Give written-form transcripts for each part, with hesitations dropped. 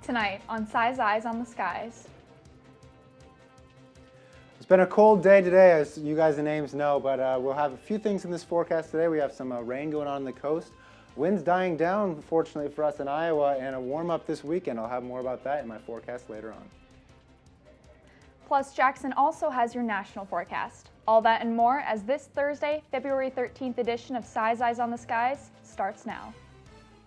Tonight on Si's Eyes on the Skies. It's been a cold day today, as you guys in Ames know, but we'll have a few things in this forecast today. We have some rain going on the coast. Winds dying down, fortunately for us in Iowa, and a warm up this weekend. I'll have more about that in my forecast later on. Plus, Jackson also has your national forecast. All that and more as this Thursday, February 13th edition of Si's Eyes on the Skies starts now.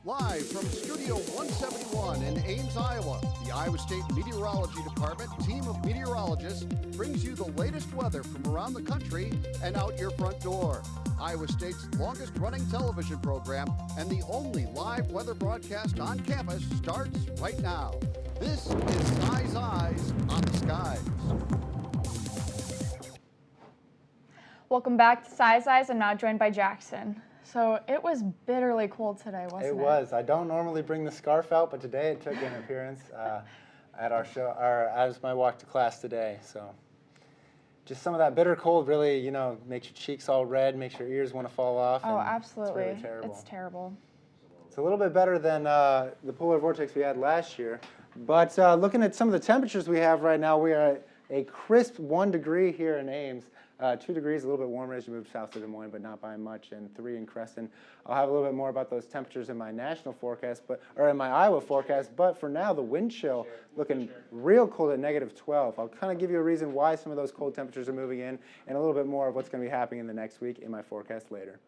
Live from Studio 171 in Ames, Iowa, the Iowa State Meteorology Department team of meteorologists brings you the latest weather from around the country and out your front door. Iowa State's longest running television program and the only live weather broadcast on campus starts right now. This is Si's Eyes on the Skies. Welcome back to Si's Eyes. I'm now joined by Jackson. So it was bitterly cold today, wasn't it? It was. I don't normally bring the scarf out, but today it took an appearance at our show, or as my walk to class today. So just some of that bitter cold really, makes your cheeks all red, makes your ears want to fall off. Oh, absolutely. It's really terrible. It's terrible. It's a little bit better than the polar vortex we had last year. But looking at some of the temperatures we have right now, we are at a crisp 1 degree here in Ames. 2 degrees, a little bit warmer as you move south to Des Moines, but not by much, and 3 in Creston. I'll have a little bit more about those temperatures in my national forecast, or in my Iowa forecast, but for now, the wind chill looking real cold at -12. I'll kind of give you a reason why some of those cold temperatures are moving in, and a little bit more of what's going to be happening in the next week in my forecast later.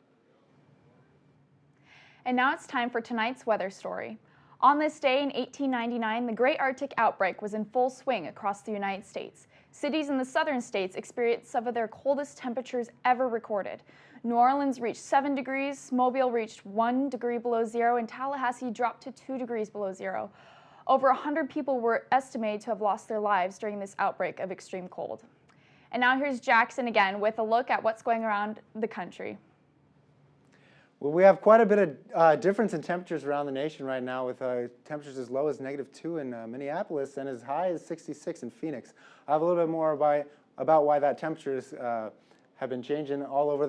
And now it's time for tonight's weather story. On this day in 1899, the Great Arctic Outbreak was in full swing across the United States. Cities in the southern states experienced some of their coldest temperatures ever recorded. New Orleans reached 7 degrees, Mobile reached 1 degree below zero, and Tallahassee dropped to 2 degrees below zero. Over 100 people were estimated to have lost their lives during this outbreak of extreme cold. And now here's Jackson again with a look at what's going around the country. Well, we have quite a bit of difference in temperatures around the nation right now, with temperatures as low as -2 in Minneapolis and as high as 66 in Phoenix. I'll have a little bit more about why that temperatures have been changing all over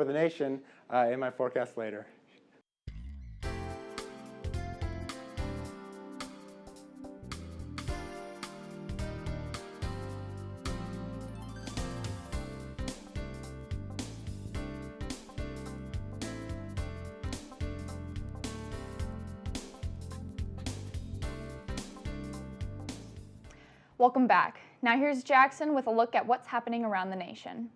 the nation in my forecast later. Welcome back. Now here's Jackson with a look at what's happening around the nation.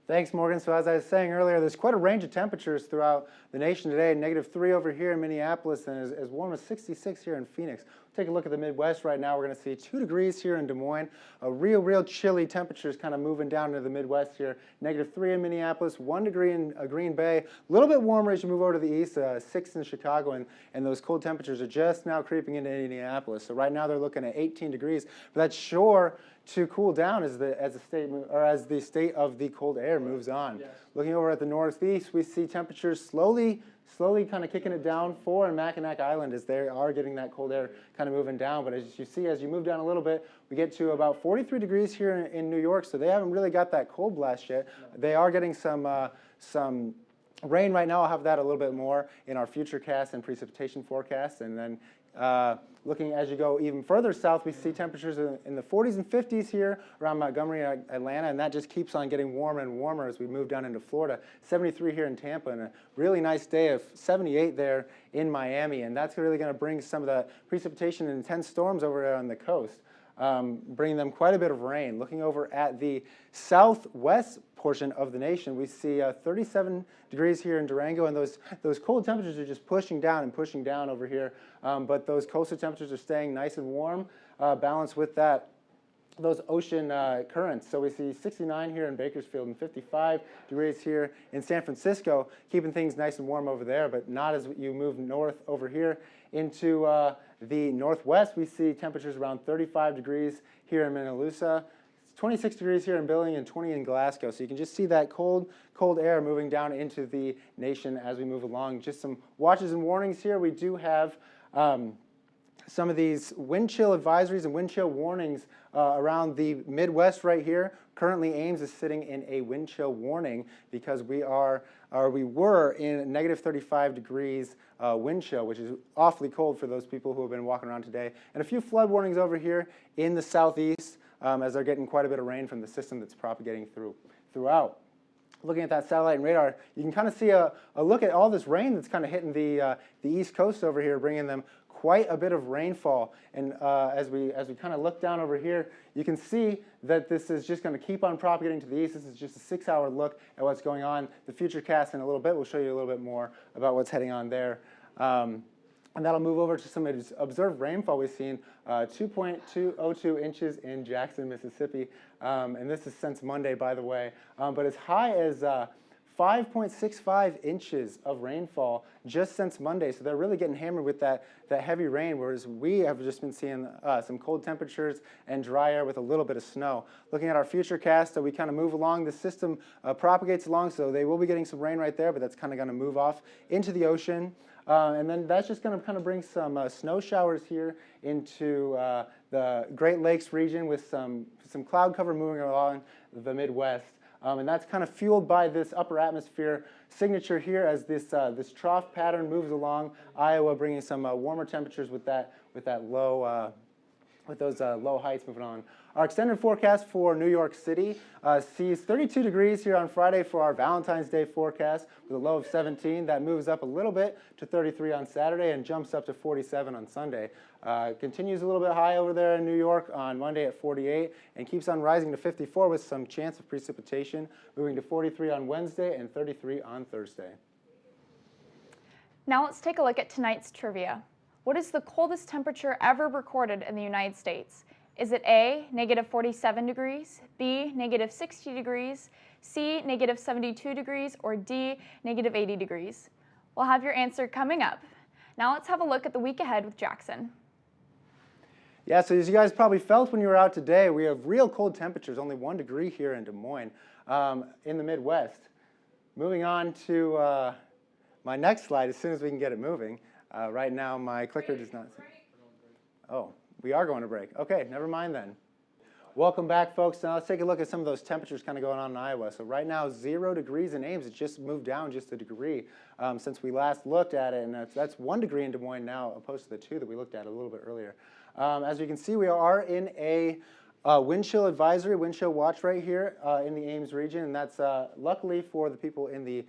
Thanks, Morgan. So as I was saying earlier, there's quite a range of temperatures throughout the nation today. -3 over here in Minneapolis and as warm as 66 here in Phoenix. Take a look at the Midwest right now. We're going to see 2 degrees here in Des Moines. A real chilly temperatures kind of moving down into the Midwest here. -3 in Minneapolis, 1 degree in Green Bay. A little bit warmer as you move over to the east, 6 in Chicago, and those cold temperatures are just now creeping into Indianapolis. So right now they're looking at 18 degrees, but that's sure to cool down as the state of the cold air moves on. Yes. Looking over at the northeast, we see temperatures slowly kind of kicking it down in Mackinac Island as they are getting that cold air kind of moving down. But as you see, as you move down a little bit, we get to about 43 degrees here in New York, so they haven't really got that cold blast yet. No. They are getting some rain right now. I'll have that a little bit more in our future cast and precipitation forecast. And then looking as you go even further south, we see temperatures in the 40s and 50s here around Montgomery and Atlanta, and that just keeps on getting warmer and warmer as we move down into Florida. 73 here in Tampa, and a really nice day of 78 there in Miami, and that's really going to bring some of the precipitation and intense storms over on the coast. Bringing them quite a bit of rain. Looking over at the southwest portion of the nation, we see 37 degrees here in Durango, and those cold temperatures are just pushing down over here. But those coastal temperatures are staying nice and warm, balanced with those ocean currents. So we see 69 here in Bakersfield and 55 degrees here in San Francisco, keeping things nice and warm over there, but not as you move north over here into the northwest. We see temperatures around 35 degrees here in Minnelusa, 26 degrees here in Billings, and 20 in Glasgow. So you can just see that cold air moving down into the nation as we move along. Just some watches and warnings here. We do have some of these wind chill advisories and wind chill warnings around the Midwest right here Currently, Ames is sitting in a wind chill warning because we were in negative 35 degrees wind chill, which is awfully cold for those people who have been walking around today. And a few flood warnings over here in the southeast as they're getting quite a bit of rain from the system that's propagating throughout. Looking at that satellite and radar, you can kind of see a look at all this rain that's kind of hitting the east coast over here, bringing them quite a bit of rainfall. And as we kind of look down over here, you can see that this is just going to keep on propagating to the east. This is just a 6-hour look at what's going on. The futurecast in a little bit will show you a little bit more about what's heading on there. And that'll move over to some observed rainfall we've seen, 2.202 inches in Jackson, Mississippi. And this is since Monday, by the way. But as high as 5.65 inches of rainfall just since Monday. So they're really getting hammered with that heavy rain, whereas we have just been seeing some cold temperatures and dry air with a little bit of snow. Looking at our futurecast, so we kind of move along. The system propagates along, so they will be getting some rain right there, but that's kind of going to move off into the ocean. And then that's just going to kind of bring some snow showers here into the Great Lakes region with some cloud cover moving along the Midwest. And that's kind of fueled by this upper atmosphere signature here as this trough pattern moves along Iowa, bringing some warmer temperatures with those low heights moving on. Our extended forecast for New York City sees 32 degrees here on Friday for our Valentine's Day forecast with a low of 17. That moves up a little bit to 33 on Saturday and jumps up to 47 on Sunday. Continues a little bit high over there in New York on Monday at 48 and keeps on rising to 54 with some chance of precipitation, moving to 43 on Wednesday and 33 on Thursday. Now let's take a look at tonight's trivia. What is the coldest temperature ever recorded in the United States? Is it A, negative 47 degrees, B, negative 60 degrees, C, negative 72 degrees, or D, negative 80 degrees? We'll have your answer coming up. Now let's have a look at the week ahead with Jackson. Yeah, so as you guys probably felt when you were out today, we have real cold temperatures, only 1 degree here in Des Moines in the Midwest. Moving on to my next slide as soon as we can get it moving. Right now my clicker does not. Oh, we are going to break. Okay, never mind then. Welcome back, folks. Now let's take a look at some of those temperatures kind of going on in Iowa. So right now, 0 degrees in Ames. It just moved down just a degree since we last looked at it, and that's 1 degree in Des Moines now, opposed to the 2 that we looked at a little bit earlier. As you can see, we are in a wind chill advisory, wind chill watch right here in the Ames region, and that's luckily for the people in the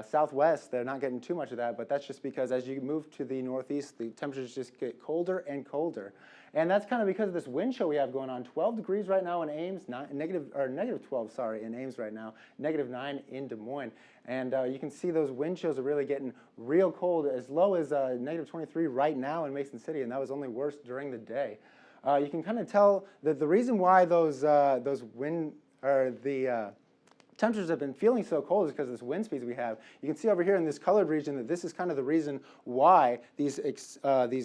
southwest. They're not getting too much of that, but that's just because as you move to the northeast, the temperatures just get colder and colder. And that's kind of because of this wind chill we have going on. 12 degrees right now in Ames, negative 12, sorry, in Ames right now, negative 9 in Des Moines. And you can see those wind chills are really getting real cold, as low as negative 23 right now in Mason City, and that was only worse during the day. You can kind of tell that the reason why temperatures have been feeling so cold is because of this wind speeds we have. You can see over here in this colored region that this is kind of the reason why these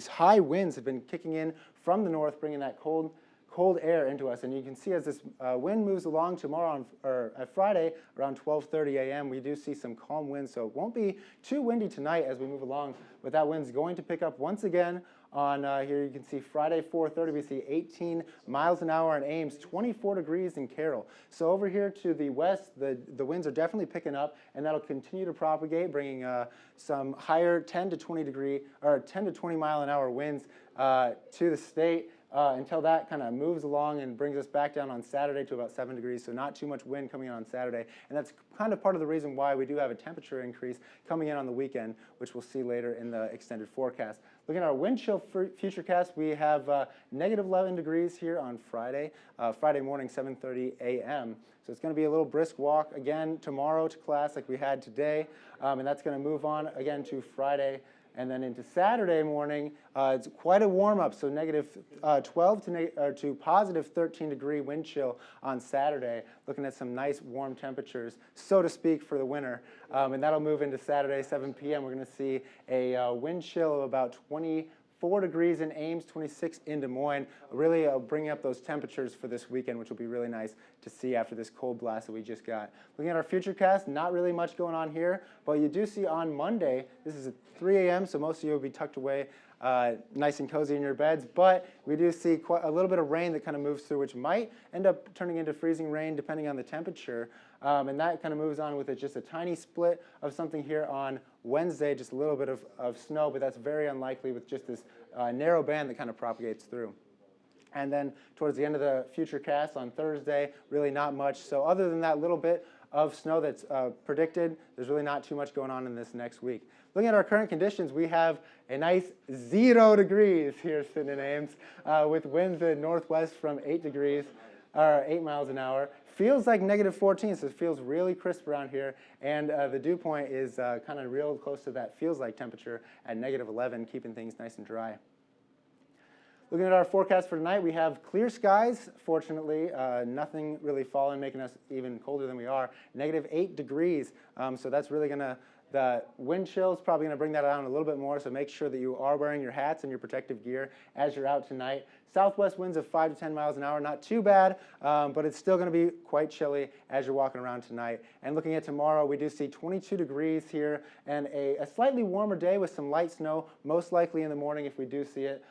high winds have been kicking in from the north, bringing that cold air into us. And you can see as this wind moves along tomorrow or Friday around 12:30 a.m., we do see some calm winds. So it won't be too windy tonight as we move along, but that wind's going to pick up once again. On here you can see Friday 4:30 we see 18 miles an hour in Ames, 24 degrees in Carroll. So over here to the west, the winds are definitely picking up, and that'll continue to propagate, bringing some higher 10 to 20 mile an hour winds to the state. Until that kind of moves along and brings us back down on Saturday to about 7 degrees, so not too much wind coming in on Saturday. And that's kind of part of the reason why we do have a temperature increase coming in on the weekend, which we'll see later in the extended forecast. Looking at our wind chill futurecast, we have negative 11 degrees here on Friday, Friday morning, 7:30 a.m. So it's going to be a little brisk walk again tomorrow to class like we had today, and that's going to move on again to Friday. And then into Saturday morning, it's quite a warm-up, so negative 12 to positive 13-degree wind chill on Saturday, looking at some nice warm temperatures, so to speak, for the winter. And that'll move into Saturday, 7 p.m. We're going to see a wind chill of about 24 degrees in Ames, 26 in Des Moines, really bringing up those temperatures for this weekend, which will be really nice to see after this cold blast that we just got. Looking at our futurecast, not really much going on here, but you do see on Monday, this is at 3 a.m., so most of you will be tucked away nice and cozy in your beds. But we do see quite a little bit of rain that kind of moves through, which might end up turning into freezing rain depending on the temperature. And that kind of moves on with just a tiny split of something here on Wednesday, just a little bit of snow, but that's very unlikely with just this narrow band that kind of propagates through. And then towards the end of the futurecast on Thursday, really not much. So other than that little bit of snow that's predicted, there's really not too much going on in this next week. Looking at our current conditions, we have a nice 0 degrees here sitting in Ames with winds in northwest from 8 miles an hour. Feels like -14, so it feels really crisp around here. And the dew point is kind of real close to that feels like temperature at -11, keeping things nice and dry. Looking at our forecast for tonight, we have clear skies, fortunately. Nothing really falling, making us even colder than we are. -8 degrees, so that's really going to, the wind chill is probably going to bring that down a little bit more, so make sure that you are wearing your hats and your protective gear as you're out tonight. Southwest winds of 5 to 10 miles an hour, not too bad, but it's still going to be quite chilly as you're walking around tonight. And looking at tomorrow, we do see 22 degrees here and a slightly warmer day with some light snow, most likely in the morning if we do see it.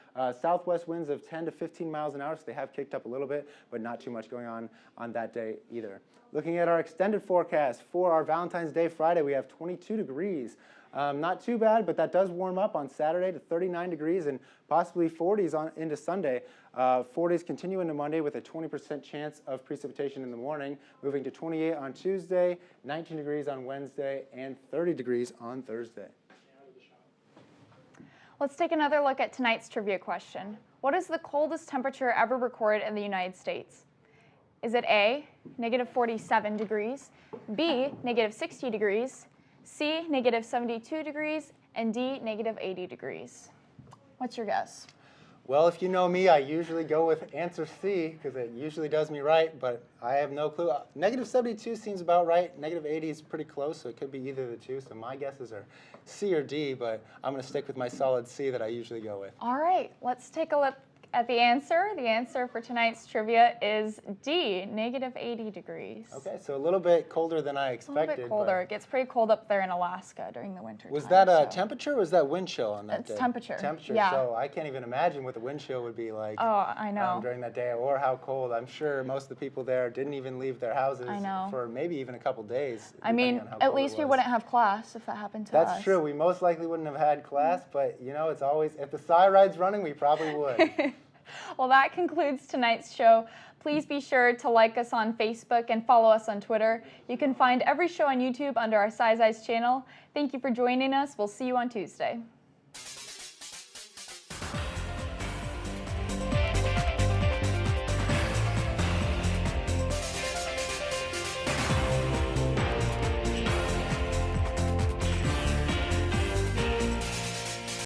Southwest winds of 10 to 15 miles an hour, so they have kicked up a little bit, but not too much going on that day either. Looking at our extended forecast for our Valentine's Day Friday, we have 22 degrees. Not too bad, but that does warm up on Saturday to 39 degrees and possibly 40s into Sunday. 40s continue into Monday with a 20% chance of precipitation in the morning, moving to 28 on Tuesday, 19 degrees on Wednesday, and 30 degrees on Thursday. Let's take another look at tonight's trivia question. What is the coldest temperature ever recorded in the United States? Is it A, -47 degrees, B, -60 degrees, C, -72 degrees, and D, -80 degrees? What's your guess? Well, if you know me, I usually go with answer C because it usually does me right, but I have no clue. -72 seems about right. -80 is pretty close, so it could be either of the two. So my guesses are C or D, but I'm going to stick with my solid C that I usually go with. All right, let's take a look at the answer. The answer for tonight's trivia is D, -80 degrees. Okay, so a little bit colder than I expected. A little bit colder. It gets pretty cold up there in Alaska during the winter. Was that a temperature or was that wind chill on that day? It's temperature. Temperature, yeah. So I can't even imagine what the wind chill would be like. Oh, I know. During that day, or how cold. I'm sure most of the people there didn't even leave their houses for maybe even a couple days. I mean, at least we wouldn't have class if that happened to us. That's true. We most likely wouldn't have had class, but you know, it's always, if the Psy Ride's running, we probably would. Well, that concludes tonight's show. Please be sure to like us on Facebook and follow us on Twitter. You can find every show on YouTube under our Size Eyes channel. Thank you for joining us. We'll see you on Tuesday.